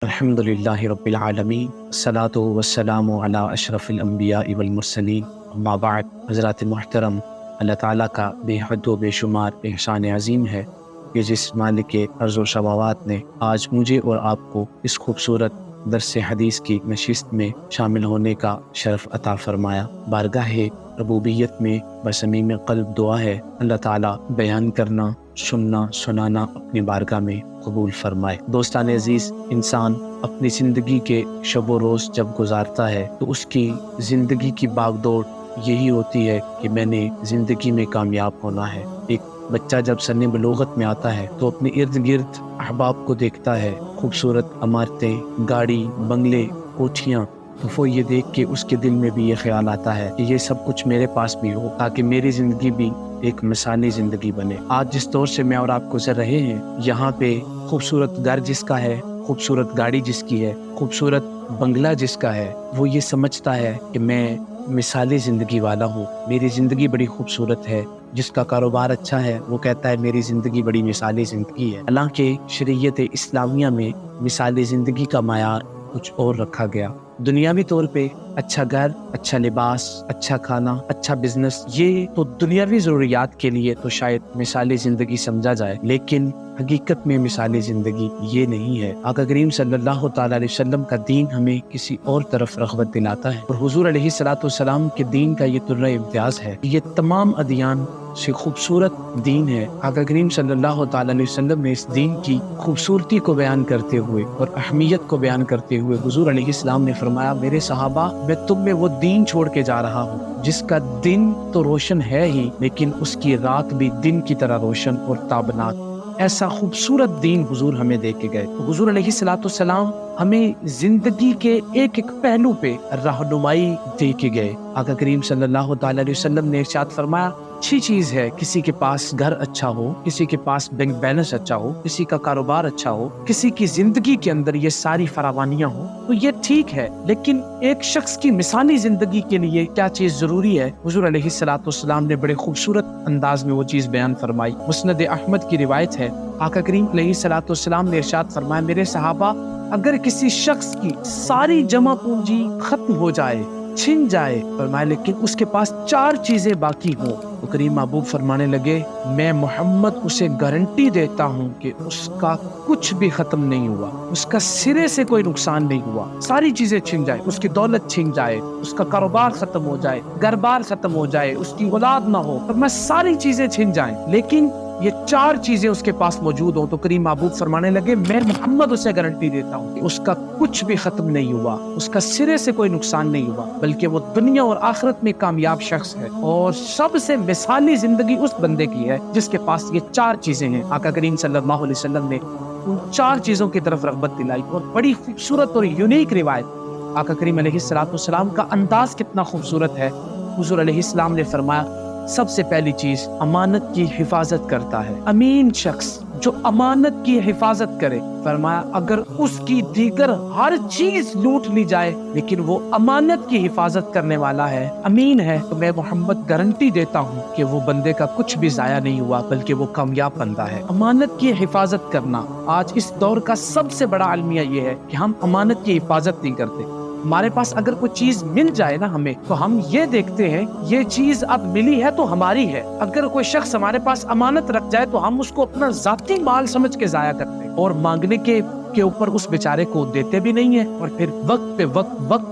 الحمدللہ رب العالمین، الصلاۃ والسلام علی اشرف الانبیاء والمرسلین، اما بعد۔ حضرات محترم، اللہ تعالیٰ کا بے حد و بے شمار احسان عظیم ہے کہ جس مالک ارض و سماوات نے آج مجھے اور آپ کو اس خوبصورت درس حدیث کی نشست میں شامل ہونے کا شرف عطا فرمایا۔ بارگاہ ربوبیت میں بصمیم قلب دعا ہے اللہ تعالیٰ بیان کرنا، سننا، سنانا اپنی بارگاہ میں قبول فرمائے۔ دوستان عزیز، انسان اپنی زندگی کے شب و روز جب گزارتا ہے تو اس کی زندگی کی باغ دوڑ یہی ہوتی ہے کہ میں نے زندگی میں کامیاب ہونا ہے۔ ایک بچہ جب سن بلوغت میں آتا ہے تو اپنے ارد گرد احباب کو دیکھتا ہے، خوبصورت عمارتیں، گاڑی، بنگلے، کوٹھیاں، تو وہ یہ دیکھ کے اس کے دل میں بھی یہ خیال آتا ہے کہ یہ سب کچھ میرے پاس بھی ہو تاکہ میری زندگی بھی ایک مثالی زندگی بنے۔ آج جس دور سے میں اور آپ گزر رہے ہیں، یہاں پہ خوبصورت گھر جس کا ہے، خوبصورت گاڑی جس کی ہے، خوبصورت بنگلہ جس کا ہے، وہ یہ سمجھتا ہے کہ میں مثالی زندگی والا ہوں، میری زندگی بڑی خوبصورت ہے۔ جس کا کاروبار اچھا ہے وہ کہتا ہے میری زندگی بڑی مثالی زندگی ہے۔ حالانکہ شریعت اسلامیہ میں مثالی زندگی کا معیار کچھ اور رکھا گیا۔ دنیاوی طور پہ اچھا گھر، اچھا لباس، اچھا کھانا، اچھا بزنس، یہ تو دنیاوی ضروریات کے لیے تو شاید مثالی زندگی سمجھا جائے، لیکن حقیقت میں مثالی زندگی یہ نہیں ہے۔ آقا کریم صلی اللہ تعالیٰ علیہ وسلم کا دین ہمیں کسی اور طرف رغبت دلاتا ہے، اور حضور علیہ الصلوۃ والسلام کے دین کا یہ طرز امتیاز ہے۔ یہ تمام ادیان سے خوبصورت دین ہے۔ آقا کریم صلی اللہ تعالیٰ علیہ وسلم نے اس دین کی خوبصورتی کو بیان کرتے ہوئے اور اہمیت کو بیان کرتے ہوئے حضور علیہ السلام نے فرمایا، میرے صحابہ، میں تم میں وہ دین چھوڑ کے جا رہا ہوں جس کا دن تو روشن ہے ہی، لیکن اس کی رات بھی دن کی طرح روشن اور تابناک۔ ایسا خوبصورت دین حضور ہمیں دے کے گئے۔ تو حضور علیہ الصلوۃ والسلام ہمیں زندگی کے ایک ایک پہلو پہ رہنمائی دے کے گئے۔ آقا کریم صلی اللہ تعالیٰ علیہ وسلم نے ارشاد فرمایا، اچھی چیز ہے کسی کے پاس گھر اچھا ہو، کسی کے پاس بینک بیلنس اچھا ہو، کسی کا کاروبار اچھا ہو، کسی کی زندگی کے اندر یہ ساری فراوانیاں ہوں، تو یہ ٹھیک ہے، لیکن ایک شخص کی مثالی زندگی کے لیے کیا چیز ضروری ہے؟ حضور علیہ الصلوۃ والسلام نے بڑے خوبصورت انداز میں وہ چیز بیان فرمائی۔ مسند احمد کی روایت ہے، آقا کریم علیہ الصلوۃ والسلام نے ارشاد فرمایا، میرے صحابہ، اگر کسی شخص کی ساری جمع پونجی ختم ہو جائے، چھن جائے، فرمایا لیکن اس کے پاس 4 چیزیں باقی ہوں، تو کریم محبوب فرمانے لگے، میں محمد اسے گارنٹی دیتا ہوں کہ اس کا کچھ بھی ختم نہیں ہوا، اس کا سرے سے کوئی نقصان نہیں ہوا۔ ساری چیزیں چھن جائے، اس کی دولت چھن جائے، اس کا کاروبار ختم ہو جائے، گھر بار ختم ہو جائے، اس کی اولاد نہ ہو، فرمایا ساری چیزیں چھن جائیں، لیکن یہ 4 چیزیں اس کے پاس موجود ہوں، تو کریم محبوب فرمانے لگے، میں محمد اسے گارنٹی دیتا ہوں کہ اس کا کچھ بھی ختم نہیں ہوا، اس کا سرے سے کوئی نقصان نہیں ہوا، بلکہ وہ دنیا اور آخرت میں کامیاب شخص ہے۔ اور سب سے مثالی زندگی اس بندے کی ہے جس کے پاس یہ 4 چیزیں ہیں۔ آقا کریم صلی اللہ علیہ وسلم نے ان 4 چیزوں کی طرف رغبت دلائی، اور بڑی خوبصورت اور یونیک روایت۔ آقا کریم علیہ الصلوۃ والسلام کا انداز کتنا خوبصورت ہے۔ حضور علیہ السلام نے فرمایا، سب سے پہلی چیز امانت کی حفاظت کرتا ہے۔ امین شخص جو امانت کی حفاظت کرے، فرمایا اگر اس کی دیگر ہر چیز لوٹ لی جائے لیکن وہ امانت کی حفاظت کرنے والا ہے، امین ہے، تو میں محمد گارنٹی دیتا ہوں کہ وہ بندے کا کچھ بھی ضائع نہیں ہوا، بلکہ وہ کامیاب بندہ ہے۔ امانت کی حفاظت کرنا آج اس دور کا سب سے بڑا المیہ یہ ہے کہ ہم امانت کی حفاظت نہیں کرتے۔ ہمارے پاس اگر کوئی چیز مل جائے نا ہمیں، تو ہم یہ دیکھتے ہیں یہ چیز اب ملی ہے تو ہماری ہے۔ اگر کوئی شخص ہمارے پاس امانت رکھ جائے تو ہم اس کو اپنا ذاتی مال سمجھ کے ضائع کرتے ہیں، اور مانگنے کے اوپر اس بیچارے کو دیتے بھی نہیں ہیں، اور پھر وقت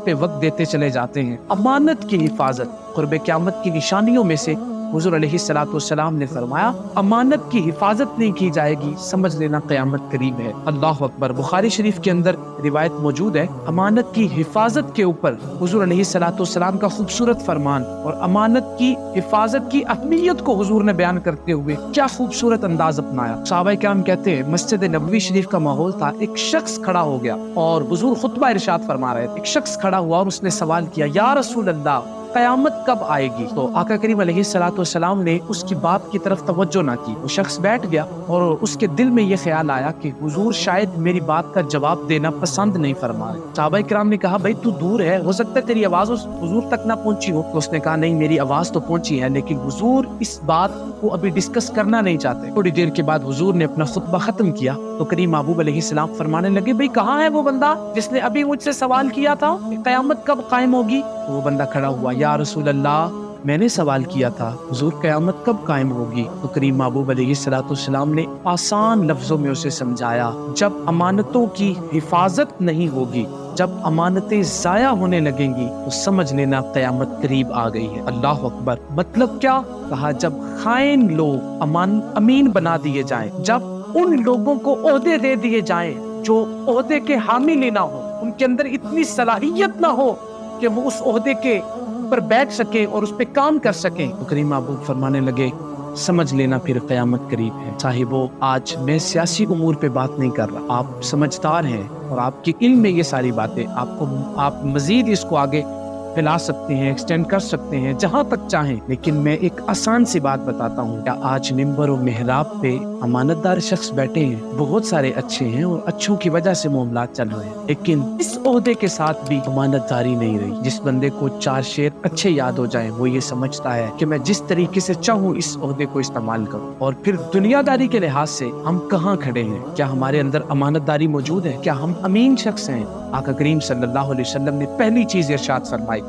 پہ وقت دیتے چلے جاتے ہیں۔ امانت کی حفاظت قرب قیامت کی نشانیوں میں سے حضور علیہ الصلوۃ والسلام نے فرمایا، امانت کی حفاظت نہیں کی جائے گی، سمجھ لینا قیامت قریب ہے۔ اللہ اکبر۔ بخاری شریف کے اندر روایت موجود ہے، امانت کی حفاظت کے اوپر حضور علیہ الصلوۃ والسلام کا خوبصورت فرمان، اور امانت کی حفاظت کی اہمیت کو حضور نے بیان کرتے ہوئے کیا خوبصورت انداز اپنایا۔ صحابہ کرام کہتے ہیں، مسجد نبوی شریف کا ماحول تھا، ایک شخص کھڑا ہو گیا اور حضور خطبہ ارشاد فرما رہے تھے۔ ایک شخص کھڑا ہوا اور اس نے سوال کیا، یا رسول اللہ، قیامت کب آئے گی؟ تو آقا کریم علیہ الصلوۃ والسلام نے اس کی بات کی طرف توجہ نہ کی۔ وہ شخص بیٹھ گیا اور اس کے دل میں یہ خیال آیا کہ حضور شاید میری بات کا جواب دینا پسند نہیں فرما رہے۔ صحابہ کرام نے کہا، بھائی تو دور ہے، ہو سکتا ہے تیری آواز اس حضور تک نہ پہنچی ہو۔ تو اس نے کہا، نہیں، میری آواز تو پہنچی ہے، لیکن حضور اس بات کو ابھی ڈسکس کرنا نہیں چاہتے۔ تھوڑی دیر کے بعد حضور نے اپنا خطبہ ختم کیا تو کریم محبوب علیہ السلام فرمانے لگے بھئی کہاں ہے وہ بندہ جس نے ابھی مجھ سے سوال کیا تھا کہ قیامت کب قائم ہوگی؟ وہ بندہ کھڑا ہوا، یا رسول اللہ میں نے سوال کیا تھا حضور قیامت کب قائم ہوگی؟ تو کریم محبوب علیہ السلام نے آسان لفظوں میں اسے سمجھایا، جب امانتوں کی حفاظت نہیں ہوگی، جب امانتیں ضائع ہونے لگیں گی تو سمجھ لینا قیامت قریب آ گئی ہے۔ اللہ اکبر۔ مطلب کیا؟ کہا جب خائن لوگ امین بنا دیے جائیں، جب ان لوگوں کو عہدے دے دیے جائیں جو عہدے کے حامل نہ ہو، ان کے اندر اتنی صلاحیت نہ ہو کہ وہ اس عہدے کے پر بیٹھ سکے اور اس پہ کام کر سکیں، تو کریم محبوب فرمانے لگے سمجھ لینا پھر قیامت قریب ہے۔ صاحبو، آج میں سیاسی امور پہ بات نہیں کر رہا، آپ سمجھدار ہیں اور آپ کے علم میں یہ ساری باتیں، آپ مزید اس کو آگے پھیلا سکتے ہیں، ایکسٹینڈ کر سکتے ہیں جہاں تک چاہیں، لیکن میں ایک آسان سی بات بتاتا ہوں۔ کیا آج ممبر و محراب پہ امانت دار شخص بیٹھے ہیں، بہت سارے اچھے ہیں اور اچھوں کی وجہ سے معاملات چل رہے ہیں، لیکن اس عہدے کے ساتھ بھی امانت داری نہیں رہی۔ جس بندے کو 4 شعر اچھے یاد ہو جائیں وہ یہ سمجھتا ہے کہ میں جس طریقے سے چاہوں اس عہدے کو استعمال کروں، اور پھر دنیا داری کے لحاظ سے ہم کہاں کھڑے ہیں؟ کیا ہمارے اندر امانت داری موجود ہے؟ کیا ہم امین شخص ہیں؟ آقا کریم صلی اللہ علیہ وسلم نے پہلی چیز ارشاد فرمائی،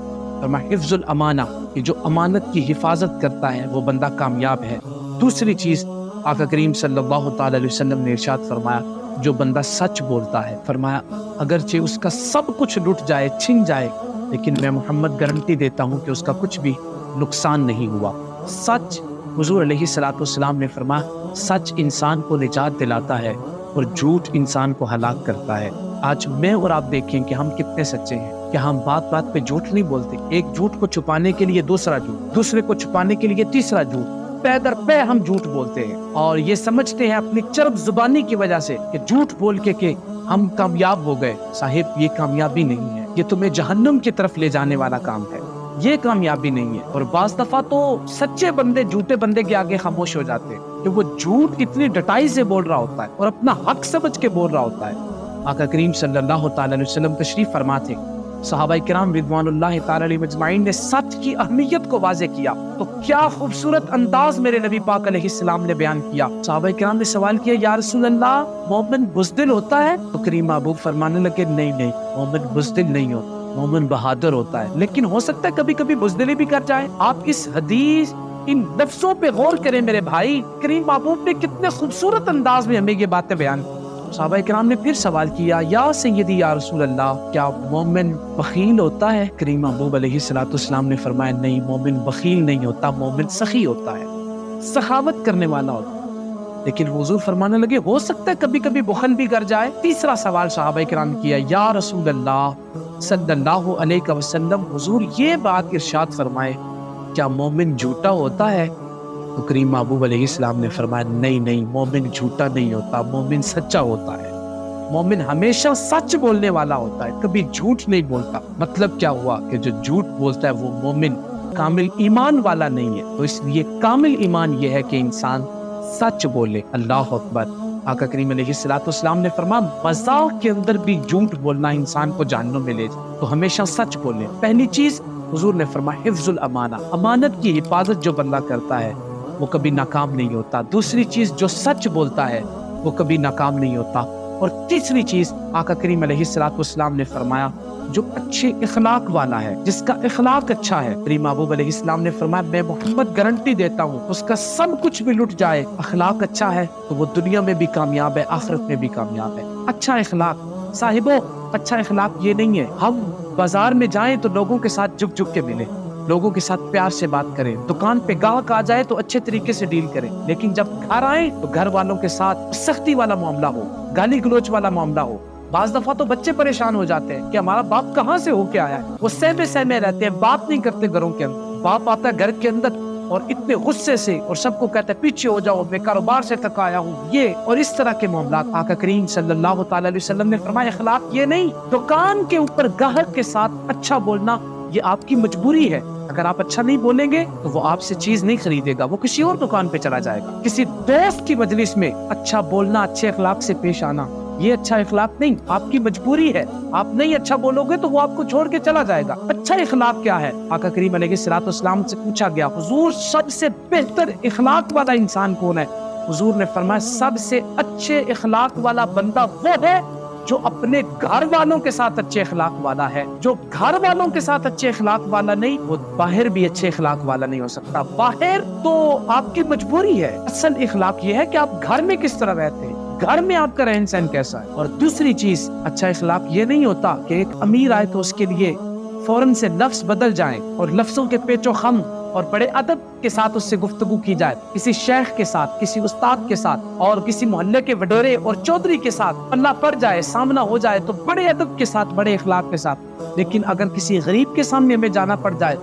حفظ الامانہ، کہ جو امانت کی حفاظت کرتا ہے وہ بندہ کامیاب ہے۔ دوسری چیز آقا کریم صلی اللہ تعالی علیہ وسلم نے ارشاد فرمایا، جو بندہ سچ بولتا ہے، فرمایا اگرچہ اس کا سب کچھ لٹ جائے، چھن جائے، لیکن میں محمد گارنٹی دیتا ہوں کہ اس کا کچھ بھی نقصان نہیں ہوا۔ سچ، حضور علیہ الصلوۃ والسلام نے فرمایا سچ انسان کو نجات دلاتا ہے اور جھوٹ انسان کو ہلاک کرتا ہے۔ آج میں اور آپ دیکھیں کہ ہم کتنے سچے ہیں، کہ ہم بات بات پہ جھوٹ نہیں بولتے، ایک جھوٹ کو چھپانے کے لیے دوسرا جھوٹ، دوسرے کو چھپانے کے لیے تیسرا جھوٹ، پے در پے ہم جھوٹ بولتے ہیں، اور یہ سمجھتے ہیں اپنی چرب زبانی کی وجہ سے کہ جھوٹ بول کے کہ ہم کامیاب ہو گئے۔ صاحب، یہ کامیابی نہیں ہے، یہ تمہیں جہنم کی طرف لے جانے والا کام ہے، یہ کامیابی نہیں ہے۔ اور بعض دفعہ تو سچے بندے جھوٹے بندے کے آگے خاموش ہو جاتے ہیں کہ وہ جھوٹ اتنی ڈٹائی سے بول رہا ہوتا ہے اور اپنا حق سمجھ کے بول رہا ہوتا ہے۔ آقا کریم صلی اللہ تعالی علیہ وسلم تشریف فرما تھے، صحابہ کرام رضوان اللہ تعالی علیہ مجمعین نے سچ کی اہمیت کو واضح کیا، تو کیا خوبصورت انداز میرے نبی پاک علیہ السلام نے بیان کیا۔ صحابہ کرام نے سوال کیا، یا رسول اللہ مومن بزدل ہوتا ہے؟ تو کریم محبوب فرمانے لگے نہیں، مومن بزدل نہیں ہوتا، مومن بہادر ہوتا ہے، لیکن ہو سکتا ہے کبھی کبھی بزدلی بھی کر جائے۔ آپ اس حدیث، ان لفظوں پہ غور کریں میرے بھائی، کریم محبوب نے کتنے خوبصورت انداز میں ہمیں یہ باتیں بیان کی۔ صحابہ کرام نے پھر سوال کیا، یا سیدی یا رسول اللہ کیا مومن بخیل ہوتا ہے؟ کریم محبوب علیہ الصلوۃ والسلام نے فرمایا نہیں، مومن بخیل نہیں ہوتا، مومن سخی ہوتا ہے، سخاوت کرنے والا ہوتا ہے۔ لیکن حضور فرمانے لگے ہو سکتا ہے کبھی کبھی بخل بھی کر جائے۔ تیسرا سوال صحابہ کرام کیا، یا رسول اللہ صلی اللہ علیہ وسلم حضور یہ بات ارشاد فرمائے، کیا مومن جھوٹا ہوتا ہے؟ تو کریم محبوب علیہ السلام نے فرمایا نہیں، مومن جھوٹا نہیں ہوتا، مومن سچا ہوتا ہے، مومن ہمیشہ سچ بولنے والا ہوتا ہے، کبھی جھوٹ نہیں بولتا۔ مطلب کیا ہوا کہ جو جھوٹ بولتا ہے وہ مومن کامل ایمان والا نہیں ہے۔ تو اس لیے کامل ایمان یہ ہے کہ انسان سچ بولے۔ اللہ اکبر۔ آقا کریم علیہ الصلوۃ والسلام نے فرمایا مذاق کے اندر بھی جھوٹ بولنا انسان کو جہنم میں لے جائے، تو ہمیشہ سچ بولے۔ پہلی چیز حضور نے فرمایا حفظ الامانہ، امانت کی حفاظت جو بندہ کرتا ہے وہ کبھی ناکام نہیں ہوتا۔ دوسری چیز جو سچ بولتا ہے وہ کبھی ناکام نہیں ہوتا۔ اور تیسری چیز آقا کریم علیہ الصلوۃ والسلام نے فرمایا جو اچھے اخلاق والا ہے، جس کا اخلاق اچھا ہے، کریم محبوب علیہ السلام نے فرمایا میں محمد گارنٹی دیتا ہوں اس کا سب کچھ بھی لٹ جائے، اخلاق اچھا ہے تو وہ دنیا میں بھی کامیاب ہے، آخرت میں بھی کامیاب ہے۔ اچھا اخلاق صاحبو، اچھا اخلاق یہ نہیں ہے ہم بازار میں جائیں تو لوگوں کے ساتھ جھک جھک کے ملیں، لوگوں کے ساتھ پیار سے بات کریں، دکان پہ گاہک آ جائے تو اچھے طریقے سے ڈیل کریں، لیکن جب گھر آئیں تو گھر والوں کے ساتھ سختی والا معاملہ ہو، گالی گلوچ والا معاملہ ہو۔ بعض دفعہ تو بچے پریشان ہو جاتے ہیں کہ ہمارا باپ کہاں سے ہو کے آیا ہے، وہ سہمے رہتے ہیں، بات نہیں کرتے گھروں کے اندر۔ باپ آتا ہے گھر کے اندر اور اتنے غصے سے اور سب کو کہتا ہے پیچھے ہو جاؤ، میں کاروبار سے تھک آیا ہوں، یہ اور اس طرح کے معاملات۔ آقا کریم صلی اللہ تعالی علیہ وسلم نے فرمایا اخلاق یہ نہیں، دکان کے اوپر گاہک کے ساتھ اچھا بولنا یہ آپ کی مجبوری ہے۔ اگر آپ اچھا نہیں بولیں گے تو وہ آپ سے چیز نہیں خریدے گا، وہ کسی اور دکان پہ چلا جائے گا۔ کسی دوست کی مجلس میں اچھا بولنا، اچھے اخلاق سے پیش آنا، یہ اچھا اخلاق نہیں، آپ کی مجبوری ہے۔ آپ نہیں اچھا بولو گے تو وہ آپ کو چھوڑ کے چلا جائے گا۔ اچھا اخلاق کیا ہے؟ آقا کریم علیہ الصلوۃ والسلام سے پوچھا گیا حضور سب سے بہتر اخلاق والا انسان کون ہے؟ حضور نے فرمایا سب سے اچھے اخلاق والا بندہ وہ ہے جو اپنے گھر والوں کے ساتھ اچھے اخلاق والا ہے. جو گھر والوں کے ساتھ اچھے اخلاق والا نہیں، وہ باہر بھی اچھے اخلاق والا نہیں ہو سکتا. باہر تو آپ کی مجبوری ہے، اصل اخلاق یہ ہے کہ آپ گھر میں کس طرح رہتے ہیں، گھر میں آپ کا رہن سہن کیسا ہے. اور دوسری چیز، اچھا اخلاق یہ نہیں ہوتا کہ ایک امیر آئے تو اس کے لیے فوراً سے لفظ بدل جائیں اور لفظوں کے پیچ و خم اور بڑے ادب کے ساتھ اس سے گفتگو کی جائے. کسی شیخ کے ساتھ، کسی استاد کے ساتھ اور کسی محلے کے وڈورے اور چودھری کے ساتھ پلہ پڑ جائے، سامنا ہو جائے تو بڑے ادب کے ساتھ، بڑے اخلاق کے ساتھ. لیکن اگر کسی غریب کے سامنے ہمیں جانا پڑ جائے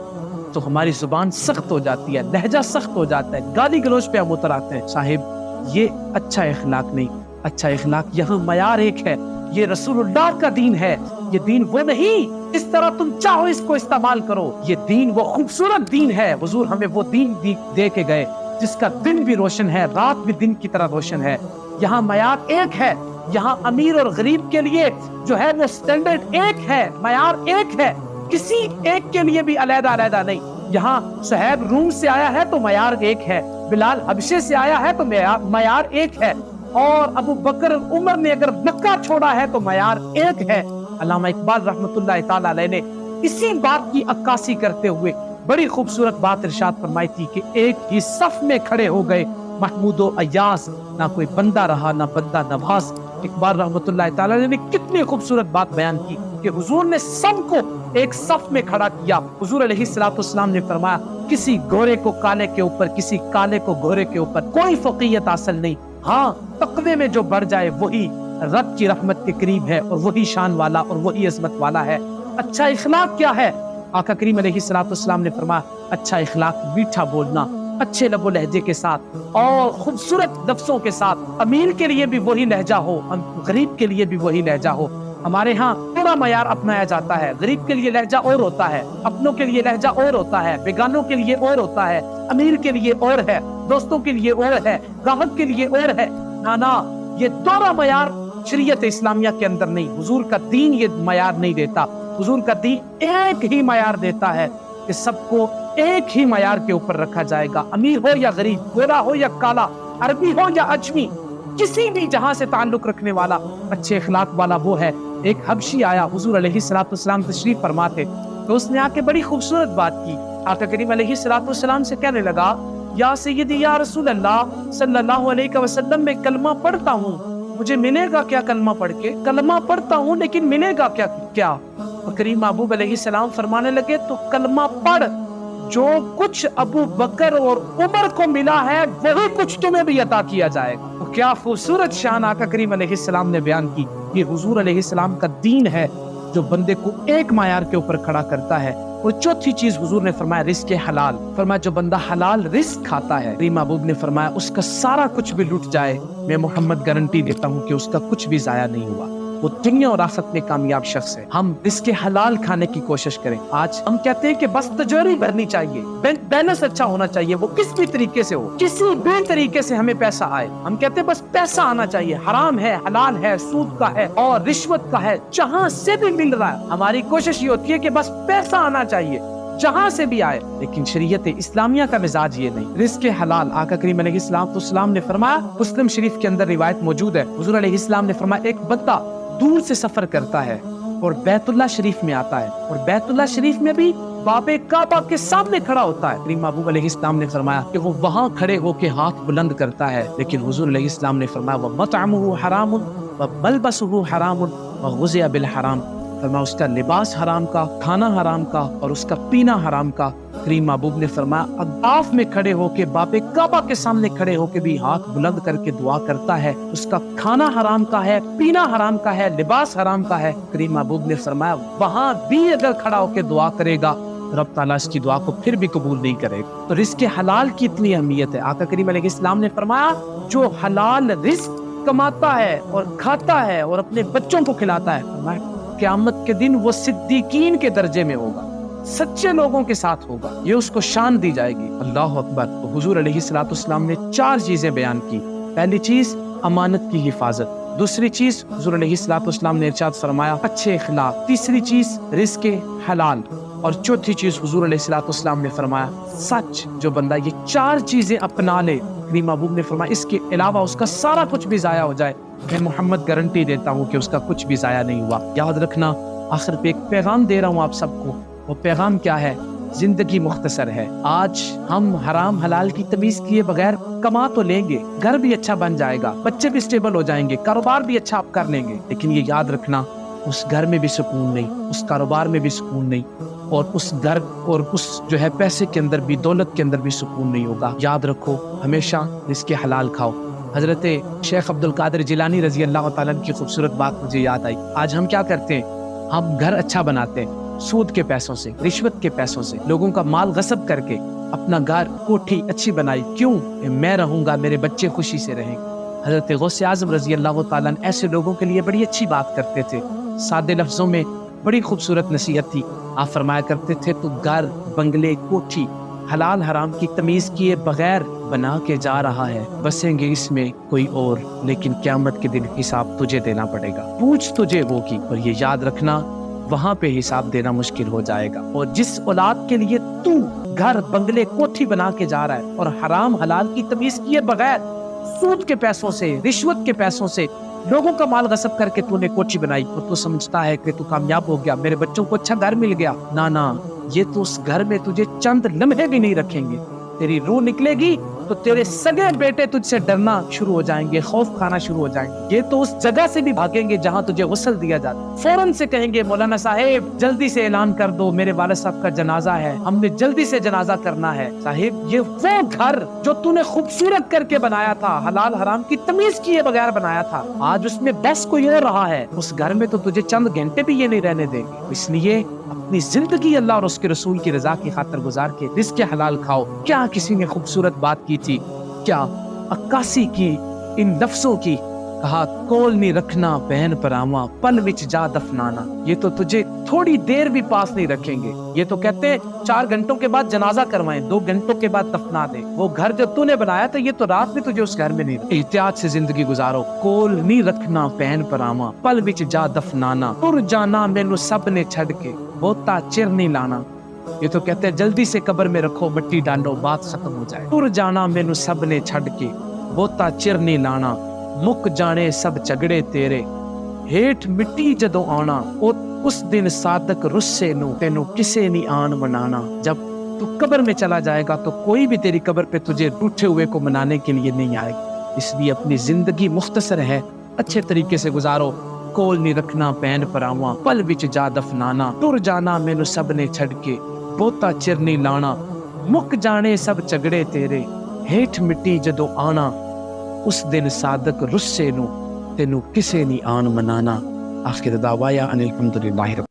تو ہماری زبان سخت ہو جاتی ہے، لہجہ سخت ہو جاتا ہے، گالی گلوچ پہ ہم اتر آتے ہیں. صاحب یہ اچھا اخلاق نہیں. اچھا اخلاق یہاں معیار ایک ہے، یہ رسول اللہ کا دین ہے. یہ دین وہ نہیں اس طرح تم چاہو اس کو استعمال کرو. یہ دین وہ خوبصورت دین ہے. حضور ہمیں وہ دین دے کے گئے جس کا دن بھی روشن ہے، رات بھی دن کی طرح روشن ہے. یہاں معیار ایک ہے، یہاں امیر اور غریب کے لیے جو ہے وہ سٹینڈرڈ ایک ہے، معیار ایک ہے، کسی ایک کے لیے بھی علیحدہ علیحدہ نہیں. یہاں صہیب روم سے آیا ہے تو معیار ایک ہے، بلال حبشے سے آیا ہے تو معیار ایک ہے، اور ابو بکر عمر نے اگر مکہ چھوڑا ہے تو معیار ایک ہے. علامہ اقبال رحمۃ اللہ تعالی علیہ نے اسی بات کی عکاسی کرتے ہوئے بڑی خوبصورت بات ارشاد فرمائی تھی کہ ایک ہی صف میں کھڑے ہو گئے محمود و ایاز، نہ کوئی بندہ رہا نہ بندہ نواز. اقبال رحمۃ اللہ تعالی علیہ نے کتنی خوبصورت بات بیان کی کہ حضور نے سب کو ایک صف میں کھڑا کیا. حضور علیہ الصلوۃ والسلام نے فرمایا کسی گورے کو کالے کے اوپر، کسی کالے کو گورے کے اوپر کوئی فوقیت حاصل نہیں. ہاں تقوی میں جو بڑھ جائے وہی رب کی رحمت کے قریب ہے اور وہی شان والا اور وہی عظمت والا ہے. اچھا اخلاق کیا ہے؟ آقا کریم علیہ الصلوۃ والسلام نے فرمایا اچھا اخلاق میٹھا بولنا، اچھے لب و لہجے کے ساتھ اور خوبصورت لفظوں کے ساتھ. امیر کے لیے بھی وہی لہجہ ہو، غریب کے لیے بھی وہی لہجہ ہو. ہمارے ہاں پورا معیار اپنایا جاتا ہے. غریب کے لیے لہجہ اور ہوتا ہے، اپنوں کے لیے لہجہ اور ہوتا ہے، بیگانوں کے لیے اور ہوتا ہے، امیر کے لیے اور ہے، دوستوں کے لیے اور ہے، گاہک کے لیے اور ہے. نانا یہ دونوں معیار شریعت اسلامیہ کے اندر نہیں. حضور کا دین یہ معیار نہیں دیتا. حضور کا دین ایک ہی معیار دیتا ہے کہ سب کو ایک ہی معیار کے اوپر رکھا جائے گا. امیر ہو یا غریب، گورا ہو یا کالا، عربی ہو یا اجمی، کسی بھی جہاں سے تعلق رکھنے والا اچھے اخلاق والا وہ ہے. ایک حبشی آیا، حضور علیہ الصلوۃ والسلام تشریف فرما تھے تو اس نے آ کے بڑی خوبصورت بات کی. آقا کریم علیہ الصلوۃ والسلام سے کہنے لگا یا سیدی یا رسول اللہ صلی اللہ علیہ وسلم میں کلمہ پڑھتا ہوں، مجھے ملے گا کیا کلمہ پڑھ کے؟ کلمہ پڑھتا ہوں لیکن ملے گا کیا؟ کریم محبوب علیہ السلام فرمانے لگے تو کلمہ پڑھ، جو کچھ ابو بکر اور عمر کو ملا ہے وہی کچھ تمہیں بھی عطا کیا جائے گا. تو کیا خوبصورت شان آقا کریم علیہ السلام نے بیان کی. یہ حضور علیہ السلام کا دین ہے جو بندے کو ایک معیار کے اوپر کھڑا کرتا ہے. اور چوتھی چیز حضور نے فرمایا رزق حلال. فرمایا جو بندہ حلال رزق کھاتا ہے، کریم محبوب نے فرمایا اس کا سارا کچھ بھی لٹ جائے، میں محمد گارنٹی دیتا ہوں کہ اس کا کچھ بھی ضائع نہیں ہوا. وہ دنیا اور آخرت میں کامیاب شخص ہے. ہم رزق حلال کھانے کی کوشش کریں. آج ہم کہتے ہیں کہ بس تجاری بھرنی چاہیے، بیلنس اچھا ہونا چاہیے، وہ کس بھی طریقے سے ہو، کسی بھی طریقے سے ہمیں پیسہ آئے. ہم کہتے ہیں بس پیسہ آنا چاہیے، حرام ہے، حلال ہے، سود کا ہے اور رشوت کا ہے، جہاں سے بھی مل رہا ہے. ہماری کوشش یہ ہوتی ہے کہ بس پیسہ آنا چاہیے جہاں سے بھی آئے. لیکن شریعت اسلامیہ کا مزاج یہ نہیں. رزق حلال. آقا کریم علیہ السلام نے فرمایا، مسلم شریف کے اندر روایت موجود ہے، حضور علیہ السلام نے فرمایا ایک بندہ دور سے سفر کرتا ہے اور بیت اللہ شریف میں آتا ہے اور بیت اللہ شریف میں بھی باب کعبہ کے سامنے کھڑا ہوتا ہے. کریم محبوب علیہ السلام نے فرمایا کہ وہ وہاں کھڑے ہو کے ہاتھ بلند کرتا ہے، لیکن حضور علیہ السلام نے فرمایا وَمَطْعَمُهُ حَرَامٌ وَمَلْبَسُهُ حَرَامٌ وَغُذِيَ بِالْحَرَامِ. فرمایا اس کا لباس حرام کا، کھانا حرام کا اور اس کا پینا حرام کا. کریم محبوب نے فرمایا اطاف میں کھڑے ہو کے باب کعبہ کے سامنے کھڑے ہو کے بھی ہاتھ بلند کر کے دعا کرتا ہے، اس کا کھانا حرام کا ہے، پینا حرام کا ہے، لباس حرام کا ہے. کریم محبوب نے فرمایا وہاں بھی اگر کھڑا ہو کے دعا کرے گا رب تعالیٰ اس کی دعا کو پھر بھی قبول نہیں کرے گا. تو رزق حلال کی اتنی اہمیت ہے. آقا کریم علیہ السلام نے فرمایا جو حلال رزق کماتا ہے اور کھاتا ہے اور اپنے بچوں کو کھلاتا ہے، فرمایا قیامت کے دن وہ صدیقین کے درجے میں ہوگا، سچے لوگوں کے ساتھ ہوگا، یہ اس کو شان دی جائے گی. اللہ اکبر. تو حضور علیہ الصلوۃ والسلام نے 4 چیزیں بیان کی. پہلی چیز امانت کی حفاظت، دوسری چیز حضور علیہ الصلوۃ والسلام نے ارشاد فرمایا اچھے اخلاق، تیسری چیز رزق حلال اور چوتھی چیز حضور علیہ الصلوۃ والسلام نے فرمایا سچ. جو بندہ یہ 4 چیزیں اپنا لے کریم محبوب نے فرمایا اس کے علاوہ اس کا سارا کچھ بھی ضائع ہو جائے، میں محمد گارنٹی دیتا ہوں کہ اس کا کچھ بھی ضائع نہیں ہوا۔ یاد رکھنا، آخر پہ ایک پیغام دے رہا ہوں آپ سب کو، وہ پیغام کیا ہے؟ زندگی مختصر ہے۔ آج ہم حرام حلال کی تمیز کیے بغیر کما تو لیں گے، گھر بھی اچھا بن جائے گا، بچے بھی اسٹیبل ہو جائیں گے، کاروبار بھی اچھا آپ کر لیں گے، لیکن یہ یاد رکھنا اس گھر میں بھی سکون نہیں، اس کاروبار میں بھی سکون نہیں، اور اس گھر اور اس جو ہے پیسے کے اندر بھی، دولت کے اندر بھی سکون نہیں ہوگا۔ یاد رکھو ہمیشہ رزق حلال کھاؤ۔ حضرت شیخ عبد القادر جیلانی رضی اللہ تعالیٰ عنہ کی خوبصورت بات مجھے یاد آئی۔ آج ہم کیا کرتے ہیں؟ ہم گھر اچھا بناتے ہیں سود کے پیسوں سے، رشوت کے پیسوں سے، لوگوں کا مال غصب کر کے اپنا گھر کوٹھی اچھی بنائی، کیوں؟ میں رہوں گا، میرے بچے خوشی سے رہیں گے۔ حضرت غوث اعظم رضی اللہ تعالیٰ عنہ ایسے لوگوں کے لیے بڑی اچھی بات کرتے تھے، سادے لفظوں میں بڑی خوبصورت نصیحت تھی۔ آپ فرمایا کرتے تھے تو گھر، بنگلے، کوٹھی حلال حرام کی تمیز کیے بغیر بنا کے جا رہا ہے، بسیں گے اس میں کوئی اور، لیکن قیامت کے دن حساب تجھے دینا پڑے گا، پوچھ تجھے ہوگی، اور یہ یاد رکھنا وہاں پہ حساب دینا مشکل ہو جائے گا۔ اور جس اولاد کے لیے تو گھر، بنگلے، کوٹھی بنا کے جا رہا ہے اور حرام حلال کی تمیز کیے بغیر سود کے پیسوں سے، رشوت کے پیسوں سے لوگوں کا مال غصب کر کے تو نے کوٹھی بنائی اور تو سمجھتا ہے کہ تو کامیاب ہو گیا، میرے بچوں کو اچھا گھر مل گیا، نہ، یہ تو اس گھر میں تجھے چند لمحے بھی نہیں رکھیں گے۔ تیری روح نکلے گی تو تیرے سگے بیٹے تجھ سے ڈرنا شروع ہو جائیں گے، خوف کھانا شروع ہو جائیں گے، یہ تو اس جگہ سے بھی بھاگیں گے جہاں تجھے غسل دیا جاتا، فوراً سے کہیں گے مولانا صاحب جلدی سے اعلان کر دو، میرے والد صاحب کا جنازہ ہے، ہم نے جلدی سے جنازہ کرنا ہے۔ صاحب یہ وہ گھر جو تو نے خوبصورت کر کے بنایا تھا، حلال حرام کی تمیز کیے بغیر بنایا تھا، آج اس میں بس کوئی اور رہا ہے، اس گھر میں تو تجھے چند گھنٹے بھی یہ نہیں رہنے دیں گے۔ اس لیے اپنی زندگی اللہ اور اس کے رسول کی رضا کی خاطر گزار کے رزق حلال کھاؤ۔ کیا کسی نے خوبصورت بات کی تھی، کیا عکاسی کی ان لفظوں کی، کہا کول نہیں رکھنا بہن پراواں، پل وچ جا دفنانا، یہ تو تجھے تھوڑی دیر بھی پاس نہیں رکھیں گے، یہ تو کہتے ہیں 4 گھنٹوں کے بعد جنازہ کروائیں، 2 گھنٹوں کے بعد دفنا دیں، وہ گھر جو تو نے بنایا تھا یہ تو رات میں تجھے اس گھر میں نہیں رکھیں۔ احتیاط سے زندگی گزارو، کول نہیں رکھنا بہن پراواں، پل وچ جا دفنانا، ٹر جانا مینوں سب نے چھڈ کے، بہتا چر نہیں لانا، یہ تو کہتے ہیں جلدی سے قبر میں رکھو، مٹی ڈالو، بات ختم ہو جائے۔ ٹر جانا مینوں سب نے چھڈ کے، بہتا چر نہیں لانا، مک جانے سب جھگڑے تیرے، ہیٹ مٹی جدوں آنا، اس دن صادق رسے نو تینوں کسے نہیں آن منانا۔ جب تو قبر میں چلا جائے گا تو کوئی بھی تیری قبر پہ تجھے روٹھے ہوئے کو منانے کے لیے نہیں آئے گا۔ اس لیے اپنی زندگی مختصر ہے، اچھے طریقے سے گزارو، کول نہیں رکھنا بہن پراواں، پل وچ جا دفنانا، ٹر جانا مینوں سب نے چھڈ کے، بہتا چر نہیں لانا، مک جانے سب جھگڑے تیرے، ہیٹ مٹی جدوں آنا، اس دن صادق رسے نو تینوں کسے نہیں آن منانا۔ آخر دعوایا ان الحمدللہ رب